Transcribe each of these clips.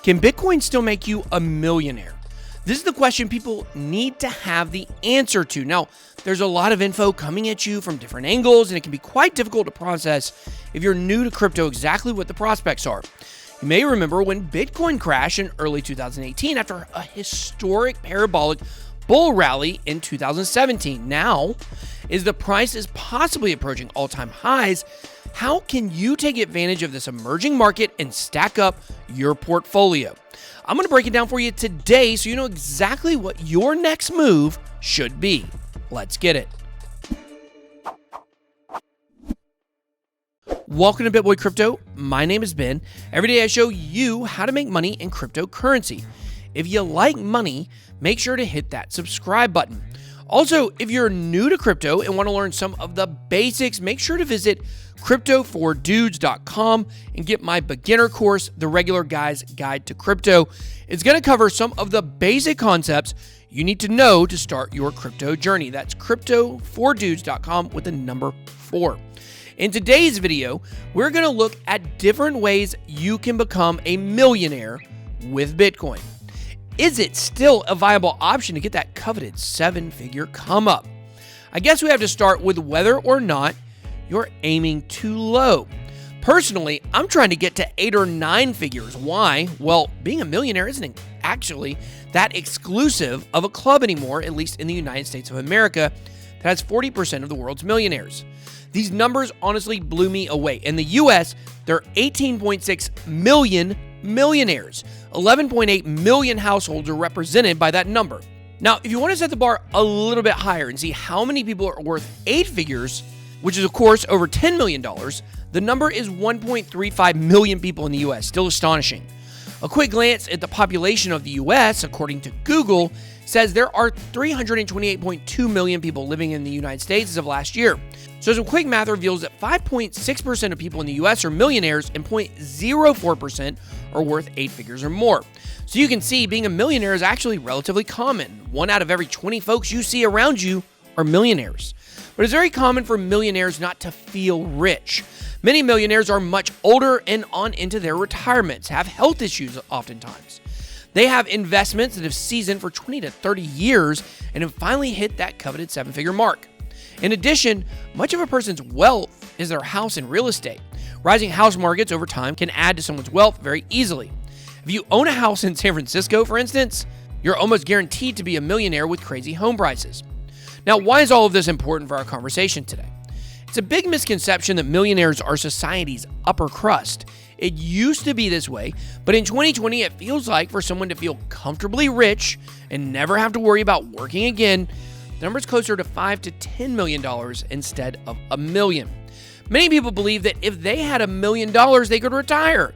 Can Bitcoin still make you a millionaire? This is the question people need to have the answer to. Now, there's a lot of info coming at you from different angles, and it can be quite difficult to process if you're new to crypto exactly what the prospects are. You may remember when Bitcoin crashed in early 2018 after a historic parabolic bull rally in 2017. Now, as the price is possibly approaching all-time highs, how can you take advantage of this emerging market and stack up your portfolio? I'm going to break it down for you today so you know exactly what your next move should be. Let's get it. Welcome to BitBoy Crypto. My name is Ben. Every day I show you how to make money in cryptocurrency. If you like money, make sure to hit that subscribe button. Also, if you're new to crypto and want to learn some of the basics, make sure to visit crypto4dudes.com and get my beginner course, The Regular Guy's Guide to Crypto. It's going to cover some of the basic concepts you need to know to start your crypto journey. That's crypto4dudes.com with the number 4. In today's video, we're going to look at different ways you can become a millionaire with Bitcoin. Is it still a viable option to get that coveted 7-figure come up? I guess we have to start with whether or not you're aiming too low. Personally, I'm trying to get to 8 or 9 figures. Why? Well, being a millionaire isn't actually that exclusive of a club anymore, at least in the United States of America, that has 40% of the world's millionaires. These numbers honestly blew me away. In the US, there are 18.6 million millionaires. 11.8 million households are represented by that number. Now, if you want to set the bar a little bit higher and see how many people are worth 8 figures, which is of course over $10 million, the number is 1.35 million people in the US, still astonishing. A quick glance at the population of the US, according to Google, says there are 328.2 million people living in the United States as of last year. So some quick math reveals that 5.6% of people in the US are millionaires and 0.04% are worth 8 figures or more. So you can see being a millionaire is actually relatively common. 1 out of every 20 folks you see around you are millionaires. But it's very common for millionaires not to feel rich. Many millionaires are much older and on into their retirements, have health issues oftentimes. They have investments that have seasoned for 20 to 30 years and have finally hit that coveted 7-figure mark. In addition, much of a person's wealth is their house and real estate. Rising house markets over time can add to someone's wealth very easily. If you own a house in San Francisco, for instance, you're almost guaranteed to be a millionaire with crazy home prices. Now, why is all of this important for our conversation today? It's a big misconception that millionaires are society's upper crust. It used to be this way, but in 2020, it feels like for someone to feel comfortably rich and never have to worry about working again, the number's closer to $5 to $10 million instead of $1 million. Many people believe that if they had $1 million, they could retire.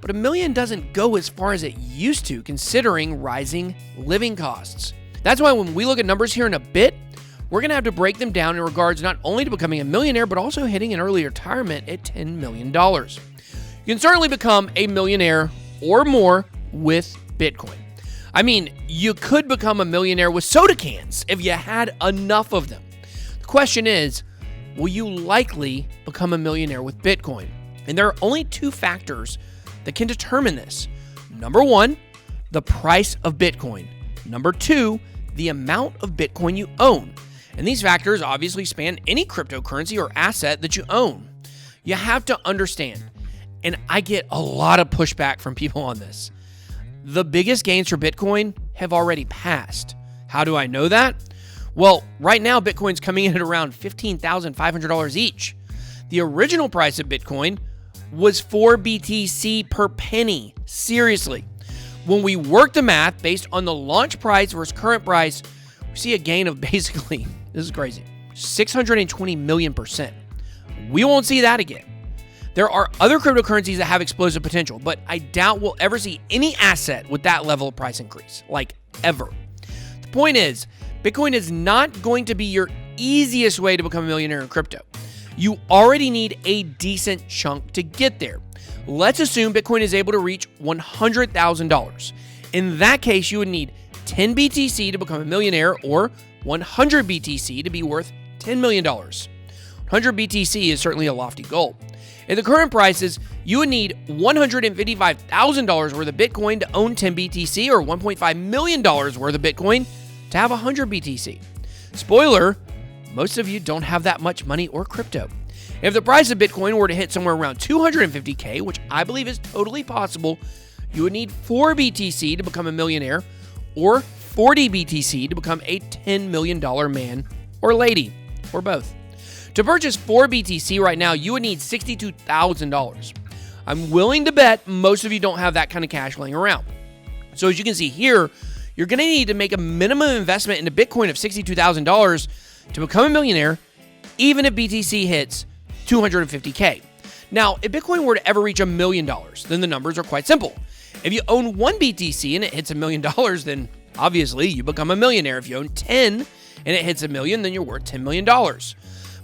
But $1 million doesn't go as far as it used to, considering rising living costs. That's why when we look at numbers here in a bit, we're going to have to break them down in regards not only to becoming a millionaire, but also hitting an early retirement at $10 million. You can certainly become a millionaire or more with Bitcoin. I mean, you could become a millionaire with soda cans if you had enough of them. The question is, will you likely become a millionaire with Bitcoin? And there are only 2 factors that can determine this. Number 1, the price of Bitcoin. Number 2, the amount of Bitcoin you own. And these factors obviously span any cryptocurrency or asset that you own. You have to understand, and I get a lot of pushback from people on this, the biggest gains for Bitcoin have already passed. How do I know that? Well, right now, Bitcoin's coming in at around $15,500 each. The original price of Bitcoin was 4 BTC per penny. Seriously. When we work the math based on the launch price versus current price, we see a gain of basically, this is crazy, 620 million%. We won't see that again. There are other cryptocurrencies that have explosive potential, but I doubt we'll ever see any asset with that level of price increase, like ever. The point is, Bitcoin is not going to be your easiest way to become a millionaire in crypto. You already need a decent chunk to get there. Let's assume Bitcoin is able to reach $100,000. In that case, you would need 10 BTC to become a millionaire or 100 BTC to be worth $10 million. 100 BTC is certainly a lofty goal. At the current prices, you would need $155,000 worth of Bitcoin to own 10 BTC or $1.5 million worth of Bitcoin to have 100 BTC. Spoiler, most of you don't have that much money or crypto. If the price of Bitcoin were to hit somewhere around 250K, which I believe is totally possible, you would need 4 BTC to become a millionaire or 40 BTC to become a $10 million man or lady, or both. To purchase 4 BTC right now, you would need $62,000. I'm willing to bet most of you don't have that kind of cash laying around. So as you can see here, you're going to need to make a minimum investment into Bitcoin of $62,000 to become a millionaire, even if BTC hits 250K. Now, if Bitcoin were to ever reach $1 million, then the numbers are quite simple. If you own 1 BTC and it hits $1 million, then obviously you become a millionaire. If you own 10 and it hits $1 million, then you're worth $10 million.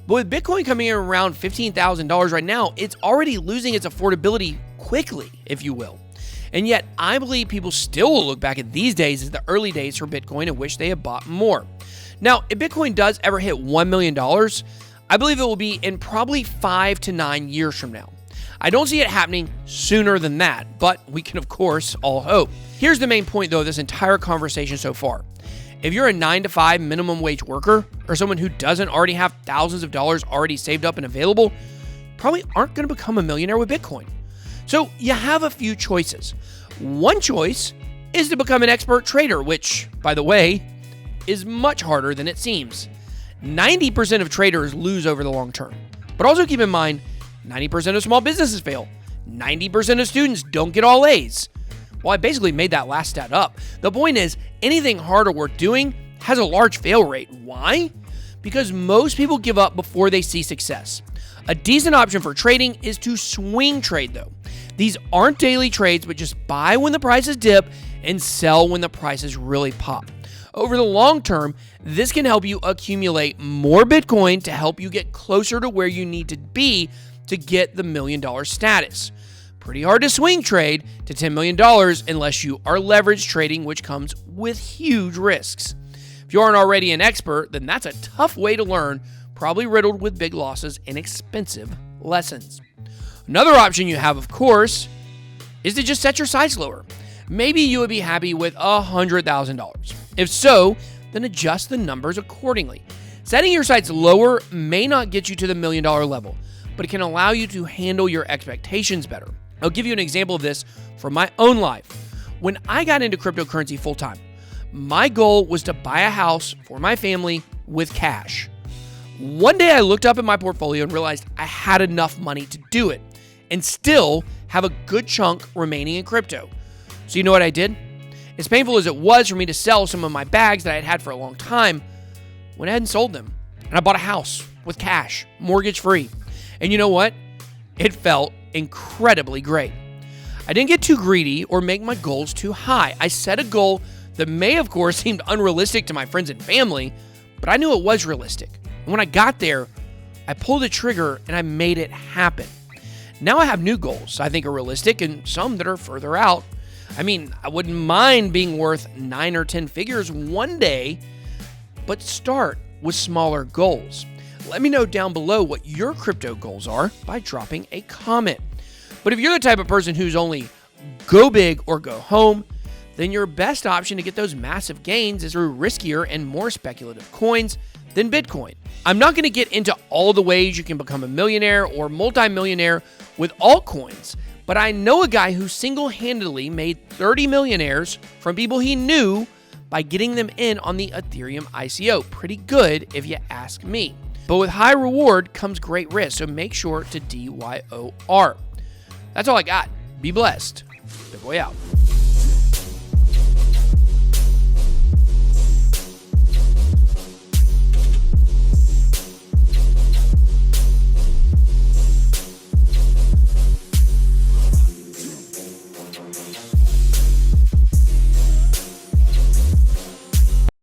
But with Bitcoin coming in around $15,000 right now, it's already losing its affordability quickly, if you will. And yet, I believe people still will look back at these days as the early days for Bitcoin and wish they had bought more. Now, if Bitcoin does ever hit $1 million, I believe it will be in probably 5 to 9 years from now. I don't see it happening sooner than that, but we can, of course, all hope. Here's the main point, though, of this entire conversation so far. If you're a 9-to-5 minimum wage worker or someone who doesn't already have thousands of dollars already saved up and available, probably aren't going to become a millionaire with Bitcoin. So you have a few choices. One choice is to become an expert trader, which, by the way, is much harder than it seems. 90% of traders lose over the long term. But also keep in mind, 90% of small businesses fail. 90% of students don't get all A's. Well, I basically made that last stat up. The point is, anything hard or worth doing has a large fail rate. Why? Because most people give up before they see success. A decent option for trading is to swing trade, though. These aren't daily trades, but just buy when the prices dip and sell when the prices really pop. Over the long term, this can help you accumulate more Bitcoin to help you get closer to where you need to be to get the $1 million status. Pretty hard to swing trade to $10 million unless you are leverage trading, which comes with huge risks. If you aren't already an expert, then that's a tough way to learn, probably riddled with big losses and expensive lessons. Another option you have, of course, is to just set your sights lower. Maybe you would be happy with $100,000. If so, then adjust the numbers accordingly. Setting your sights lower may not get you to the $1 million level, but it can allow you to handle your expectations better. I'll give you an example of this from my own life. When I got into cryptocurrency full time, my goal was to buy a house for my family with cash. One day I looked up at my portfolio and realized I had enough money to do it and still have a good chunk remaining in crypto. So you know what I did? As painful as it was for me to sell some of my bags that I had had for a long time, I went ahead and sold them. And I bought a house with cash, mortgage free. And you know what? It felt incredibly great. I didn't get too greedy or make my goals too high. I set a goal that may, of course, seem unrealistic to my friends and family, but I knew it was realistic. And when I got there, I pulled the trigger and I made it happen. Now I have new goals I think are realistic and some that are further out. I mean, I wouldn't mind being worth 9 or 10 figures one day, but start with smaller goals. Let me know down below what your crypto goals are by dropping a comment. But if you're the type of person who's only go big or go home, then your best option to get those massive gains is through riskier and more speculative coins than Bitcoin. I'm not going to get into all the ways you can become a millionaire or multimillionaire with altcoins, but I know a guy who single-handedly made 30 millionaires from people he knew by getting them in on the Ethereum ICO. Pretty good if you ask me. But with high reward comes great risk, so make sure to DYOR. That's all I got. Be blessed. Big boy out.